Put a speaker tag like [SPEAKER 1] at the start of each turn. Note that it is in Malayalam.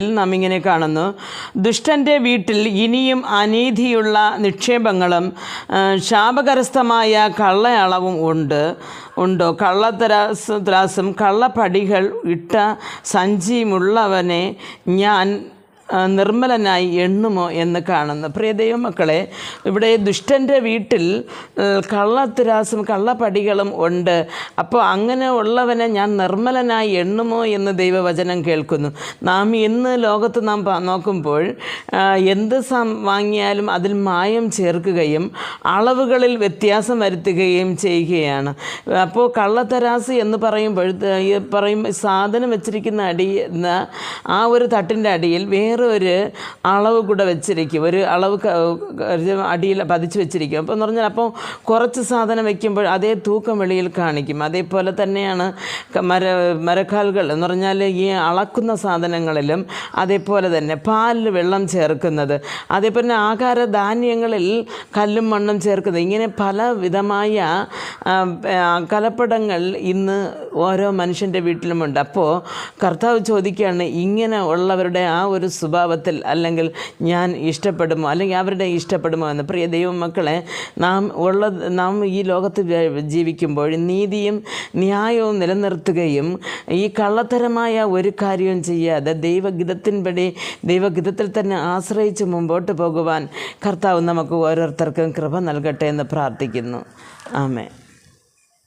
[SPEAKER 1] നാം ഇങ്ങനെ കാണുന്നു, ദുഷ്ടൻ്റെ വീട്ടിൽ ഇനിയും അനീതിയുള്ള നിക്ഷേപങ്ങളും ശാപകരസ്ഥമായ കള്ളയളവും ഉണ്ടോ? കള്ളത്രാസും കള്ളപ്പടികൾ ഇട്ട സഞ്ചിയുമുള്ളവനെ ഞാൻ നിർമ്മലനായി എണ്ണുമോ എന്ന് കാണുന്നു. പ്രിയ ദൈവമക്കളെ, ഇവിടെ ദുഷ്ടൻ്റെ വീട്ടിൽ കള്ളത്രാസും കള്ളപ്പടികളും ഉണ്ട്. അപ്പോൾ അങ്ങനെ ഉള്ളവനെ ഞാൻ നിർമ്മലനായി എണ്ണുമോ എന്ന് ദൈവവചനം കേൾക്കുന്നു. നാം ഇന്ന് ലോകത്ത് നാം നോക്കുമ്പോൾ എന്ത് വാങ്ങിയാലും അതിൽ മായം ചേർക്കുകയും അളവുകളിൽ വ്യത്യാസം വരുത്തുകയും ചെയ്യുകയാണ്. അപ്പോൾ കള്ളത്തരാസ് എന്ന് പറയുമ്പോൾ സാധനം വെച്ചിരിക്കുന്ന ആ ഒരു തട്ടിൻ്റെ അടിയിൽ ഒരു അളവ് കൂടെ വെച്ചിരിക്കും, ഒരു അളവ് അടിയിൽ പതിച്ച് വെച്ചിരിക്കും. അപ്പോൾ എന്ന് പറഞ്ഞാൽ കുറച്ച് സാധനം വയ്ക്കുമ്പോൾ അതേ തൂക്കം വെളിയിൽ കാണിക്കും. അതേപോലെ തന്നെയാണ് മരക്കാലുകൾ എന്ന് പറഞ്ഞാൽ ഈ അളക്കുന്ന സാധനങ്ങളിലും അതേപോലെ തന്നെ പാലിൽ വെള്ളം ചേർക്കുന്നത്, അതേപോലെ തന്നെ ആഹാരധാന്യങ്ങളിൽ കല്ലും മണ്ണും ചേർക്കുന്നത്, ഇങ്ങനെ പല വിധമായ കലപ്പടങ്ങൾ ഇന്ന് ഓരോ മനുഷ്യൻ്റെ വീട്ടിലുമുണ്ട്. അപ്പോൾ കർത്താവ് ചോദിക്കുകയാണ്, ഇങ്ങനെ ഉള്ളവരുടെ ആ ഒരു സ്വഭാവത്തിൽ അല്ലെങ്കിൽ ഞാൻ ഇഷ്ടപ്പെടുമോ, അല്ലെങ്കിൽ അവരുടെ ഇഷ്ടപ്പെടുമോ എന്ന്. പ്രിയ ദൈവമക്കളെ, നാം ഈ ലോകത്ത് ജീവിക്കുമ്പോൾ നീതിയും ന്യായവും നിലനിർത്തുകയും ഈ കള്ളത്തരമായ ഒരു കാര്യവും ചെയ്യാതെ ദൈവഗീതത്തിൽ തന്നെ ആശ്രയിച്ച് മുമ്പോട്ട് പോകുവാൻ കർത്താവ് നമുക്ക് ഓരോരുത്തർക്കും കൃപ നൽകട്ടെ എന്ന് പ്രാർത്ഥിക്കുന്നു. ആമേൻ.